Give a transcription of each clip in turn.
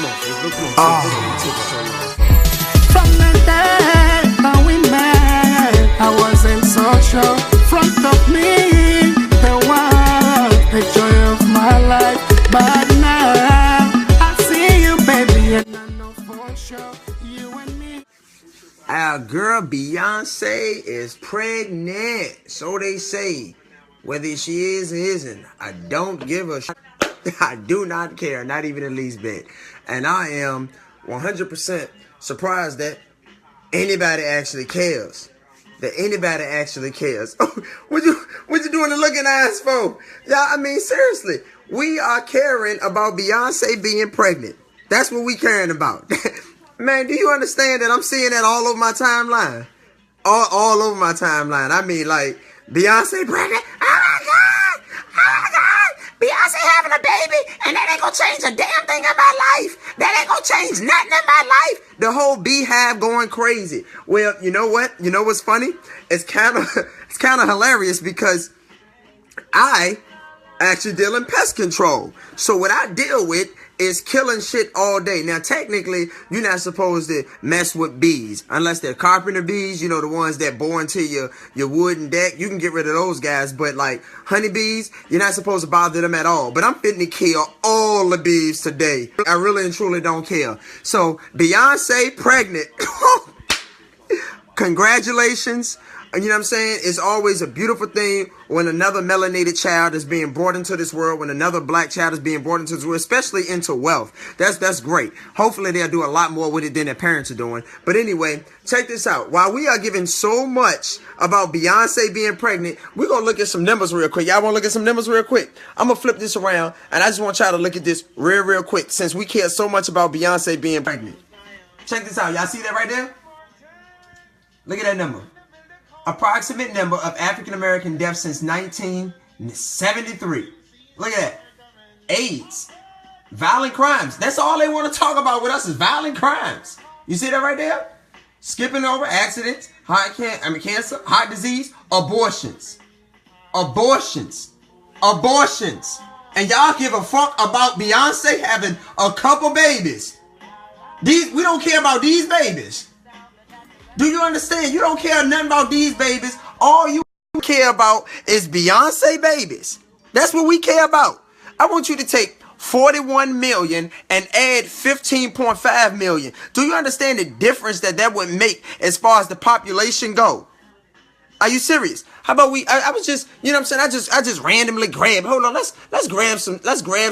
From the day that we met, I wasn't so sure. Front of me, the world, the joy of my life. But now, I see you, baby, and I know for sure, you and me. Our girl Beyoncé is pregnant. So they say. Whether she is or isn't, I don't give a shit. I do not care, not even the least bit. And I am 100% surprised that anybody actually cares. That anybody actually cares. what you doing the looking eyes for? Yeah, I mean, seriously. We are caring about Beyoncé being pregnant. That's what we caring about. Man, do you understand that I'm seeing that all over my timeline? All over my timeline. I mean, like, Beyoncé pregnant? Oh my God! Oh my God! Beyoncé having a baby, and that ain't gonna change a damn thing in my life. That ain't gonna change nothing in my life. The whole beehive going crazy. Well, you know what? You know what's funny? It's kind of hilarious because I actually deal in pest control. So what I deal with is killing shit all day. Now, technically, you're not supposed to mess with bees unless they're carpenter bees, you know, the ones that bore into your wooden deck. You can get rid of those guys, but like honeybees, you're not supposed to bother them at all. But I'm fitting to kill all the bees today. I really and truly don't care. So, Beyoncé pregnant. Congratulations. You know what I'm saying? It's always a beautiful thing when another melanated child is being brought into this world, when another black child is being brought into this world, especially into wealth. That's great. Hopefully they'll do a lot more with it than their parents are doing. But anyway, check this out. While we are giving so much about Beyoncé being pregnant, we're going to look at some numbers real quick. Y'all want to look at some numbers real quick? I'm going to flip this around, and I just want y'all to look at this real quick since we care so much about Beyoncé being pregnant. Check this out. Y'all see that right there? Look at that number. Approximate number of African-American deaths since 1973. Look at that. AIDS. Violent crimes. That's all they want to talk about with us is violent crimes. You see that right there? Skipping over accidents, cancer, heart disease, abortions. Abortions. And y'all give a fuck about Beyonce having a couple babies. We don't care about these babies. Do you understand? You don't care nothing about these babies. All you care about is Beyonce babies. That's what we care about. I want you to take 41 million and add 15.5 million. Do you understand the difference that would make as far as the population go? Are you serious? How about I was just, you know what I'm saying? I just randomly grabbed. Hold on, let's grab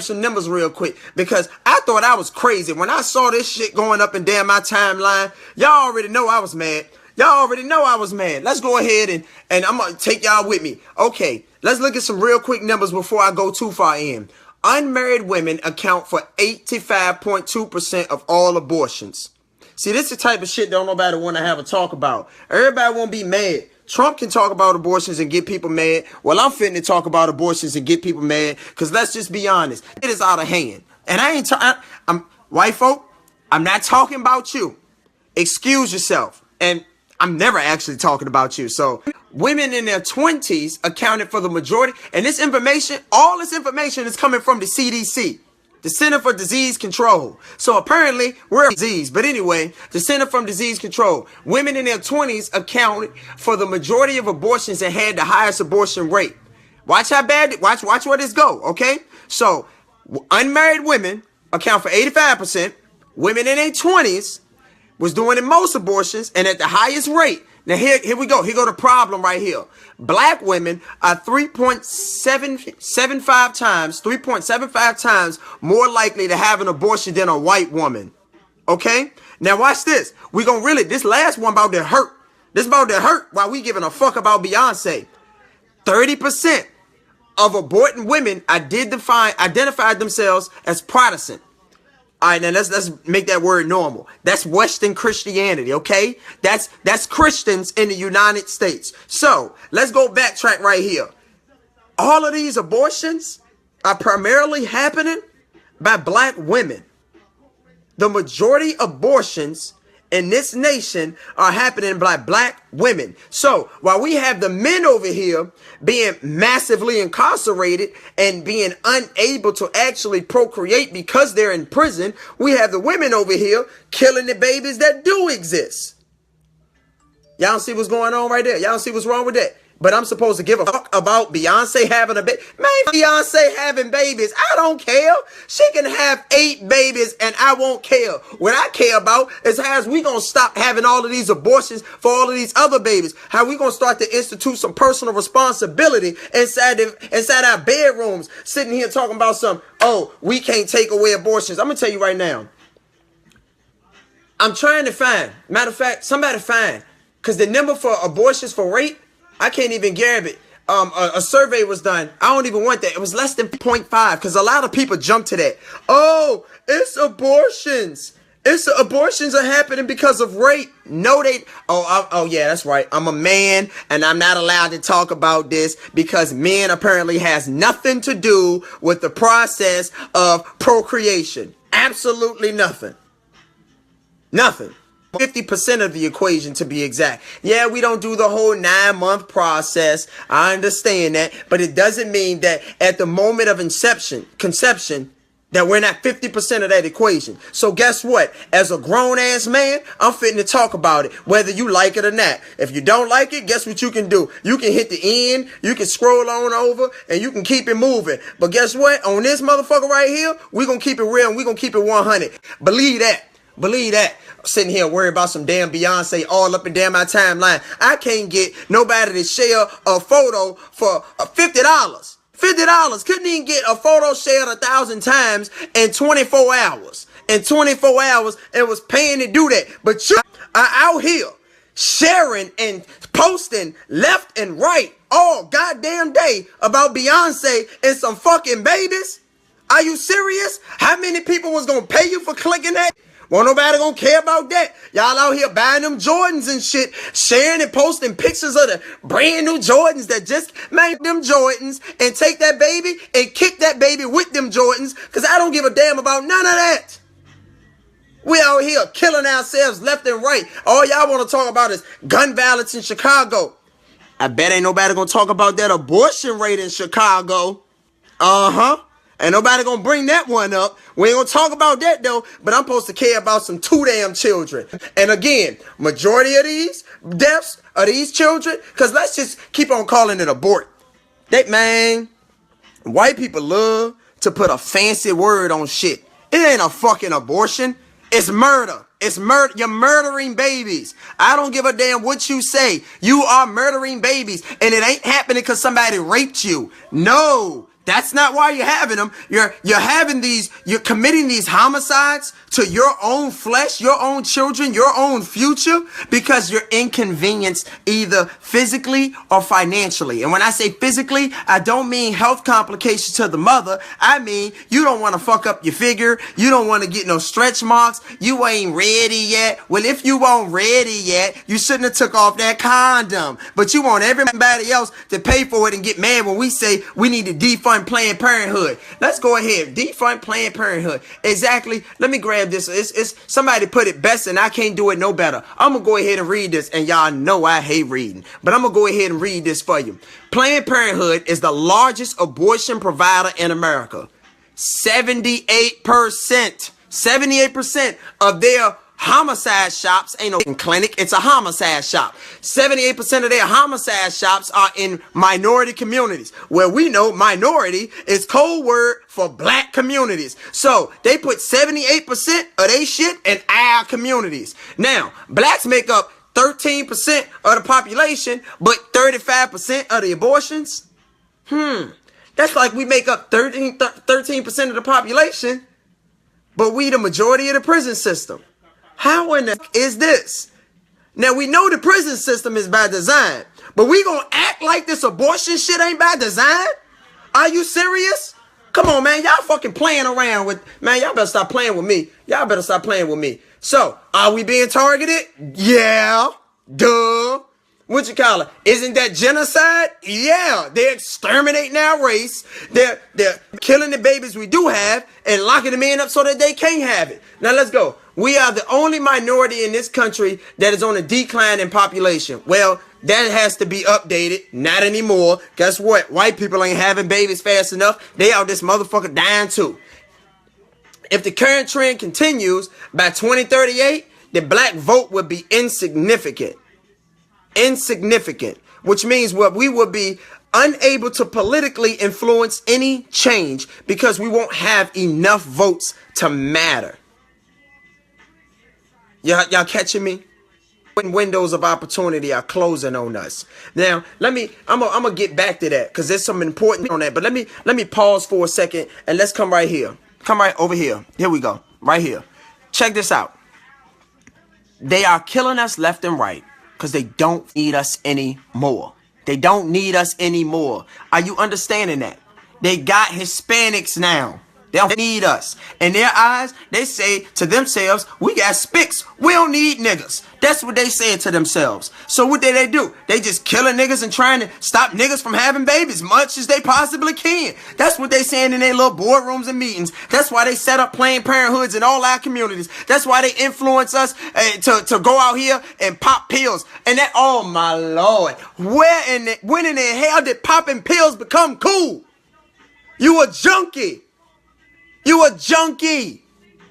some numbers real quick because I thought I was crazy when I saw this shit going up and down my timeline. Y'all already know I was mad. Let's go ahead and I'm gonna take y'all with me. Okay, let's look at some real quick numbers before I go too far in. Unmarried women account for 85.2% of all abortions. See, this is the type of shit don't nobody want to have a talk about. Everybody won't be mad. Trump can talk about abortions and get people mad. Well, I'm fitting to talk about abortions and get people mad because let's just be honest. It is out of hand. And I'm white folk, I'm not talking about you. Excuse yourself. And I'm never actually talking about you. So women in their 20s accounted for the majority. And this information, all this information is coming from the CDC. The Center for Disease Control. So apparently we're disease. But anyway, the Center for Disease Control. Women in their 20s accounted for the majority of abortions and had the highest abortion rate. Watch how bad, watch where this go, okay? So unmarried women account for 85%. Women in their 20s was doing the most abortions and at the highest rate. Now here we go. Here go the problem right here. Black women are 3.75 times more likely to have an abortion than a white woman. Okay? Now watch this. We gonna really, this last one about to hurt. This about to hurt while we giving a fuck about Beyonce. 30% of aborting women identified themselves as Protestant. All right, now let's make that word normal. That's Western Christianity, okay? That's Christians in the United States. So let's go backtrack right here. All of these abortions are primarily happening by black women. The majority of abortions in this nation are happening by black women. So while we have the men over here being massively incarcerated and being unable to actually procreate because they're in prison, we have the women over here killing the babies that do exist. Y'all see what's going on right there? Y'all see what's wrong with that? But I'm supposed to give a fuck about Beyonce having a baby? Man, Beyonce having babies, I don't care. She can have 8 babies and I won't care. What I care about is how we gonna stop having all of these abortions for all of these other babies. How we gonna start to institute some personal responsibility inside our bedrooms, sitting here talking about we can't take away abortions. I'm gonna tell you right now. I'm trying to find, matter of fact, somebody find, because the number for abortions for rape, I can't even grab it. A survey was done. I don't even want that. It was less than 0.5 because a lot of people jump to that. Oh, it's abortions. Abortions are happening because of rape. No, yeah, that's right. I'm a man and I'm not allowed to talk about this because men apparently has nothing to do with the process of procreation. Absolutely nothing. Nothing. 50% of the equation to be exact. Yeah, we don't do the whole 9-month process. I understand that. But it doesn't mean that at the moment of conception, that we're not 50% of that equation. So guess what? As a grown-ass man, I'm fitting to talk about it, whether you like it or not. If you don't like it, guess what you can do? You can hit the end, you can scroll on over, and you can keep it moving. But guess what? On this motherfucker right here, we're going to keep it real and we're going to keep it 100. Believe that. Believe that. I'm sitting here worried about some damn Beyonce all up and down my timeline. I can't get nobody to share a photo for $50. $50. Couldn't even get a photo shared 1,000 times in 24 hours. In 24 hours, and was paying to do that. But you are out here sharing and posting left and right all goddamn day about Beyonce and some fucking babies. Are you serious? How many people was gonna pay you for clicking that? Won't nobody gonna care about that. Y'all out here buying them Jordans and shit, sharing and posting pictures of the brand new Jordans that just made them Jordans, and take that baby and kick that baby with them Jordans, because I don't give a damn about none of that. We out here killing ourselves left and right. All y'all want to talk about is gun violence in Chicago. I bet ain't nobody gonna talk about that abortion rate in Chicago. Ain't nobody gonna bring that one up. We ain't gonna talk about that though, but I'm supposed to care about some 2 damn children. And again, majority of these deaths are these children, because let's just keep on calling it abort. White people love to put a fancy word on shit. It ain't a fucking abortion. It's murder. It's murder. You're murdering babies. I don't give a damn what you say. You are murdering babies, and it ain't happening because somebody raped you. No. That's not why you're having them. You're committing these homicides to your own flesh, your own children, your own future, because you're inconvenienced either physically or financially. And when I say physically, I don't mean health complications to the mother. I mean, you don't want to fuck up your figure. You don't want to get no stretch marks. You ain't ready yet. Well, if you weren't ready yet, you shouldn't have took off that condom. But you want everybody else to pay for it and get mad when we say we need to defund Planned Parenthood. Let's go ahead. Defund Planned Parenthood. Exactly. Let me grab this. It's somebody put it best and I can't do it no better. I'm going to go ahead and read this, and y'all know I hate reading, but I'm going to go ahead and read this for you. Planned Parenthood is the largest abortion provider in America. 78% of their homicide shops ain't no clinic, it's a homicide shop. 78% of their homicide shops are in minority communities, where we know minority is code word for black communities. So they put 78% of their shit in our communities. Now, blacks make up 13% of the population, but 35% of the abortions. That's like we make up 13% of the population, but we the majority of the prison system. How in the is this? Now, we know the prison system is by design, but we gonna act like this abortion shit ain't by design? Are you serious? Come on, man. Y'all fucking playing around with, man, y'all better stop playing with me. Y'all better stop playing with me. So, are we being targeted? Yeah. Duh. what you call it? Isn't that genocide? Yeah, they're exterminating our race. They're killing the babies we do have and locking the men up so that they can't have it. Now let's go. We are the only minority in this country that is on a decline in population. Well, that has to be updated. Not anymore. Guess what? White people ain't having babies fast enough. They out this motherfucker dying too. If the current trend continues, by 2038, the black vote would be insignificant. Insignificant, which means what we will be unable to politically influence any change because we won't have enough votes to matter. Y'all catching me? When windows of opportunity are closing on us. Now, I'm gonna get back to that because there's some important on that. But let me pause for a second and let's come right here. Come right over here. Here we go. Right here. Check this out. They are killing us left and right because they don't need us anymore. They don't need us anymore. Are you understanding that? They got Hispanics now. They don't need us. In their eyes, they say to themselves, we got spics. We don't need niggas. That's what they say to themselves. So what they do? They just killing niggas and trying to stop niggas from having babies much as they possibly can. That's what they saying in their little boardrooms and meetings. That's why they set up Planned Parenthoods in all our communities. That's why they influence us to go out here and pop pills. And that, oh my Lord, when in the hell did popping pills become cool? You a junkie. You a junkie.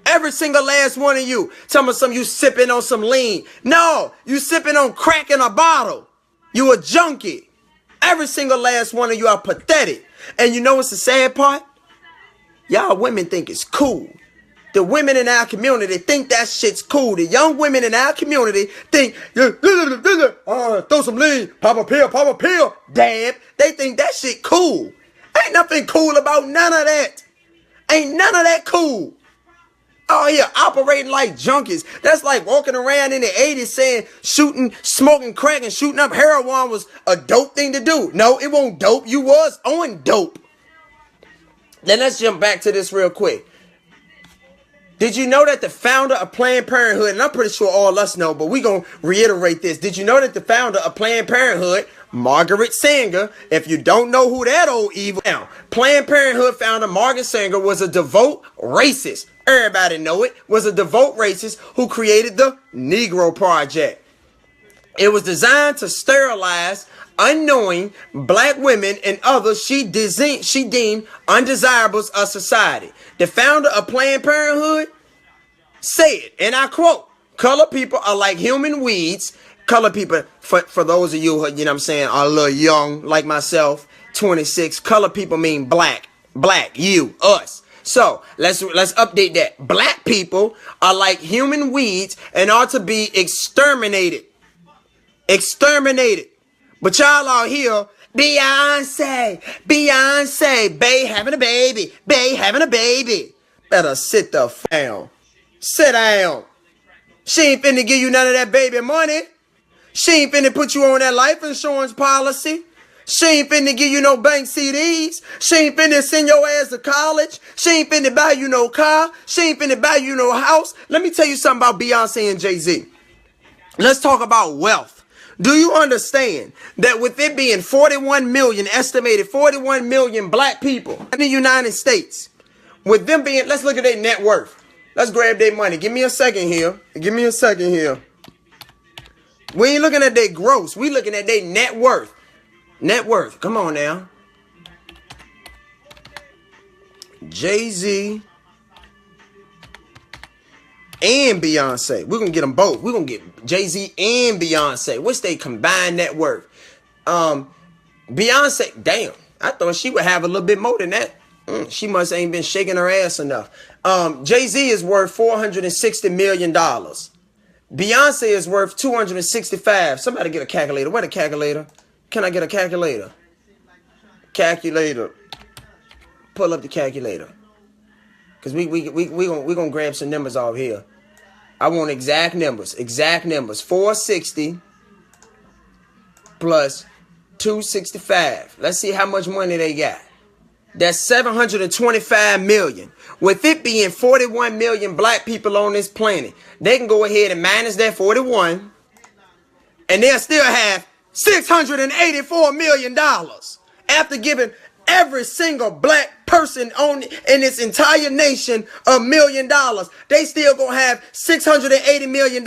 Every single last one of you. Tell me some you sipping on some lean. No, you sipping on crack in a bottle. You a junkie. Every single last one of you are pathetic. And you know what's the sad part? Y'all women think it's cool. The women in our community think that shit's cool. The young women in our community think, throw some lean, pop a pill. Damn, they think that shit cool. Ain't nothing cool about none of that. Ain't none of that cool. Oh yeah, operating like junkies. That's like walking around in the 80s saying smoking crack and shooting up heroin was a dope thing to do. No, it won't dope. You was on dope. Then let's jump back to this real quick. Did you know that the founder of Planned Parenthood, and I'm pretty sure all us know, but we gonna reiterate this. Did you know that the founder of Planned Parenthood, Margaret Sanger, if you don't know who that old evil now, Planned Parenthood founder Margaret Sanger was a devout racist. Everybody know it. Was a devout racist who created the Negro Project. It was designed to sterilize unknowing black women and others she deemed undesirables of society. The founder of Planned Parenthood said, and I quote, "Color people are like human weeds." Color people, for those of you who, you know what I'm saying, are a little young like myself, 26. Color people mean black, you, us. So let's update that. Black people are like human weeds and ought to be exterminated. Exterminated. But y'all out here, Beyoncé, bae having a baby. Better sit the f down. Sit down. She ain't finna give you none of that baby money. She ain't finna put you on that life insurance policy. She ain't finna give you no bank CDs. She ain't finna send your ass to college. She ain't finna buy you no car. She ain't finna buy you no house. Let me tell you something about Beyonce and Jay-Z. Let's talk about wealth. Do you understand that with it being 41 million, estimated 41 million black people in the United States, with them being, let's look at their net worth. Let's grab their money. Give me a second here. We ain't looking at their gross. We looking at their net worth. Net worth. Come on now. Jay-Z and Beyonce. We're going to get them both. We're going to get Jay-Z and Beyonce. What's their combined net worth? Beyonce, damn. I thought she would have a little bit more than that. She must ain't been shaking her ass enough. Jay-Z is worth $460 million. Beyonce is worth 265. Somebody get a calculator. Where the calculator? Can I get a calculator? Calculator. Pull up the calculator. Because we gonna grab some numbers off here. I want exact numbers. 460 plus 265. Let's see how much money they got. That's 725 million. With it being 41 million black people on this planet, they can go ahead and minus that 41, and they'll still have $684 million after giving every single black person in this entire nation $1 million. They still gonna have $680 million.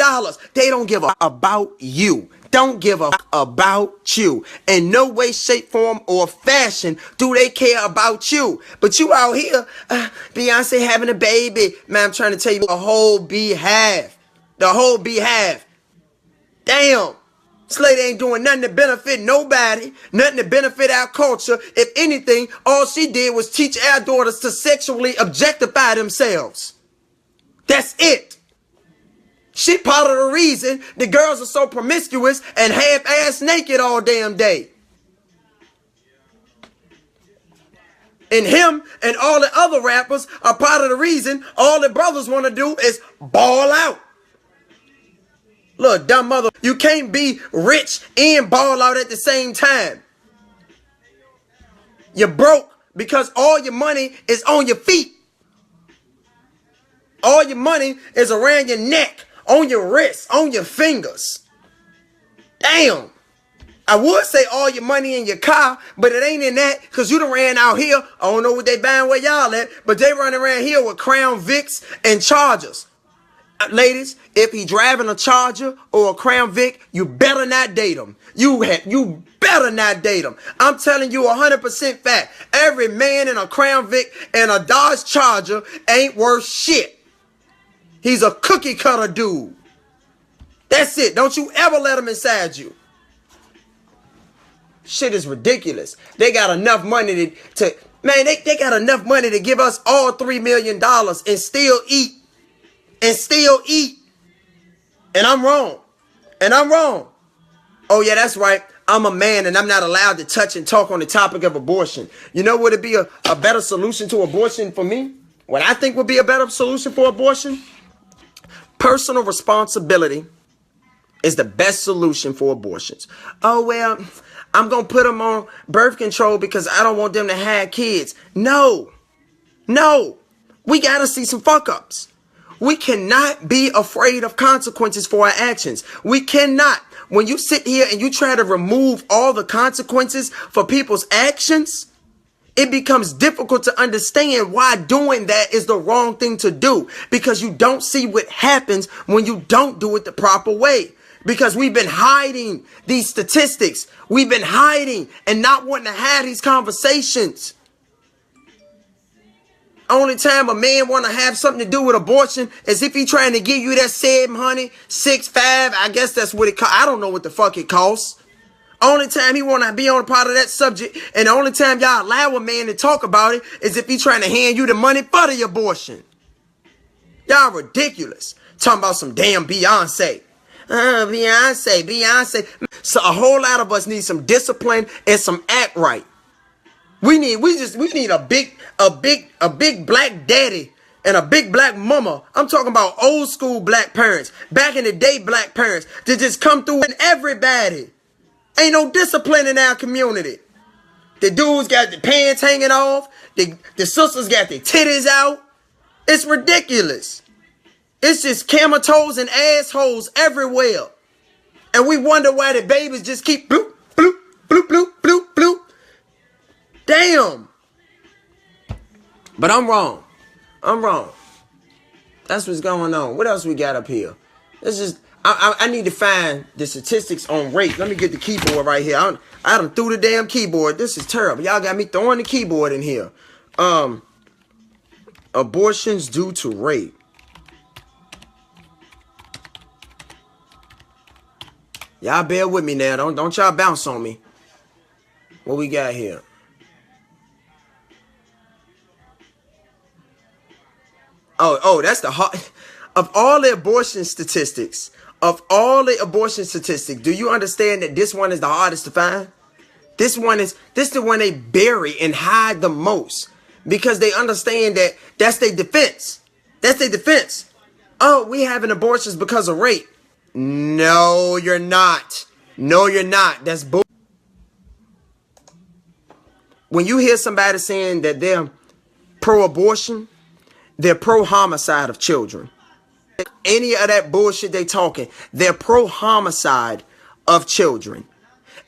They don't give a fuck about you. Don't give a fuck about you. In no way, shape, form, or fashion do they care about you. But you out here, Beyonce having a baby. Man, I'm trying to tell you the whole behalf. The whole behalf. Damn. This lady ain't doing nothing to benefit nobody, nothing to benefit our culture. If anything, all she did was teach our daughters to sexually objectify themselves. That's it. She part of the reason the girls are so promiscuous and half-ass naked all damn day. And him and all the other rappers are part of the reason all the brothers want to do is ball out. Look, dumb mother, you can't be rich and ball out at the same time. You're broke because all your money is on your feet. All your money is around your neck, on your wrists, on your fingers. Damn. I would say all your money in your car, but it ain't in that because you done ran out here. I don't know what they buying where y'all at, but they running around here with Crown Vics and Chargers. Ladies, if he driving a Charger or a Crown Vic, you better not date him. You better not date him. I'm telling you 100% fact. Every man in a Crown Vic and a Dodge Charger ain't worth shit. He's a cookie cutter dude. That's it. Don't you ever let him inside you. Shit is ridiculous. They got enough money to they got enough money to give us all $3 million and still eat. And still eat. And I'm wrong. And I'm wrong. Oh yeah, that's right. I'm a man and I'm not allowed to touch and talk on the topic of abortion. You know what would be a better solution to abortion for me? What I think would be a better solution for abortion? Personal responsibility is the best solution for abortions. Oh well, I'm going to put them on birth control because I don't want them to have kids. No. We got to see some fuck ups. We cannot be afraid of consequences for our actions. We cannot. When you sit here and you try to remove all the consequences for people's actions, it becomes difficult to understand why doing that is the wrong thing to do. Because you don't see what happens when you don't do it the proper way. Because we've been hiding these statistics. We've been hiding and not wanting to have these conversations. Only time a man want to have something to do with abortion is if he trying to give you that 700, 6'5", I guess that's what it costs. I don't know what the fuck it costs. Only time he want to be on a part of that subject, and the only time y'all allow a man to talk about it is if he trying to hand you the money for the abortion. Y'all ridiculous. Talking about some damn Beyonce. Beyonce. So a whole lot of us need some discipline and some act right. We need a big black daddy and a big black mama. I'm talking about old school black parents, back in the day black parents to just come through and everybody. Ain't no discipline in our community. The dudes got the pants hanging off. The sisters got their titties out. It's ridiculous. It's just camel toes and assholes everywhere. And we wonder why the babies just keep bloop, bloop, bloop, bloop, bloop, bloop. Damn. But I'm wrong. That's what's going on. What else we got up here? It's just, I need to find the statistics on rape. Let me get the keyboard right here. I done threw the damn keyboard. This is terrible. Y'all got me throwing the keyboard in here. Abortions due to rape. Y'all bear with me now. Don't y'all bounce on me. What we got here? Oh, that's the hard. Of all the abortion statistics, do you understand that this one is the hardest to find? This is the one they bury and hide the most because they understand that that's their defense. Oh, we having abortions because of rape. No, you're not. That's bull. When you hear somebody saying that they're pro-abortion, they're pro-homicide of children. Any of that bullshit they talking, they're pro-homicide of children.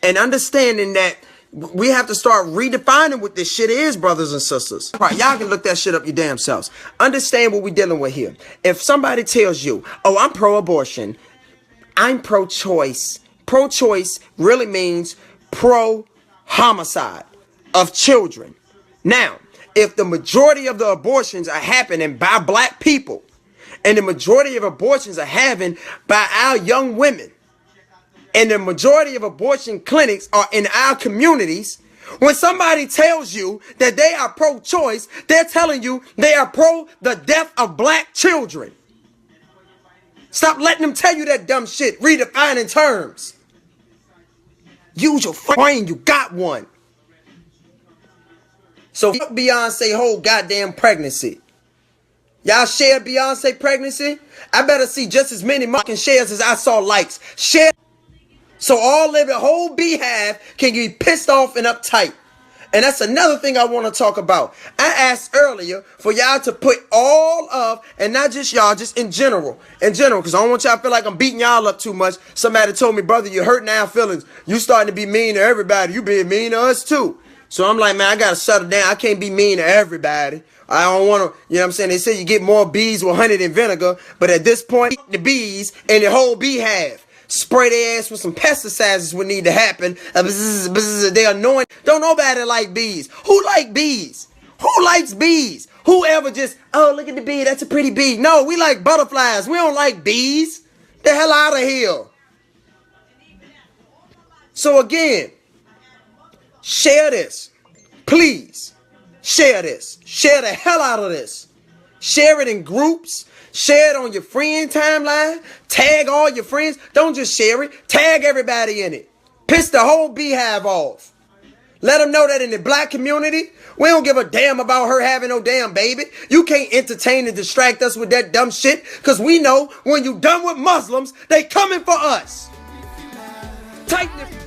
and understanding that we have to start redefining what this shit is, brothers and sisters. Right, y'all can look that shit up your damn selves. Understand what we're dealing with here. If somebody tells you, oh, I'm pro-abortion, I'm pro-choice. Pro-choice really means pro-homicide of children. Now, if the majority of the abortions are happening by black people, and the majority of abortions are happening by our young women, and the majority of abortion clinics are in our communities, when somebody tells you that they are pro-choice, they're telling you they are pro the death of black children. Stop letting them tell you that dumb shit. Redefining terms. Use your brain. You got one. So fuck Beyonce whole goddamn pregnancy. Y'all share Beyonce pregnancy? I better see just as many fucking shares as I saw likes. Share. So all of the whole beehive can get pissed off and uptight. And that's another thing I want to talk about. I asked earlier for y'all to put all of, and not just y'all, just in general, because I don't want y'all to feel like I'm beating y'all up too much. Somebody told me, brother, you're hurting our feelings. You starting to be mean to everybody. You being mean to us too. So I'm like, man, I got to settle down. I can't be mean to everybody. I don't want to, you know what I'm saying? They say you get more bees with honey than vinegar. But at this point, the bees and the whole beehive. Spray their ass with some pesticides is what need to happen. They're annoying. Don't nobody like bees. Who like bees? Who likes bees? Whoever just, oh, look at the bee. That's a pretty bee. No, we like butterflies. We don't like bees. The hell out of here. So again, share this. Please. Share this. Share the hell out of this. Share it in groups. Share it on your friend timeline. Tag all your friends. Don't just share it. Tag everybody in it. Piss the whole beehive off. Let them know that in the black community, we don't give a damn about her having no damn baby. You can't entertain and distract us with that dumb shit, because we know when you done with Muslims, they coming for us. Tighten it.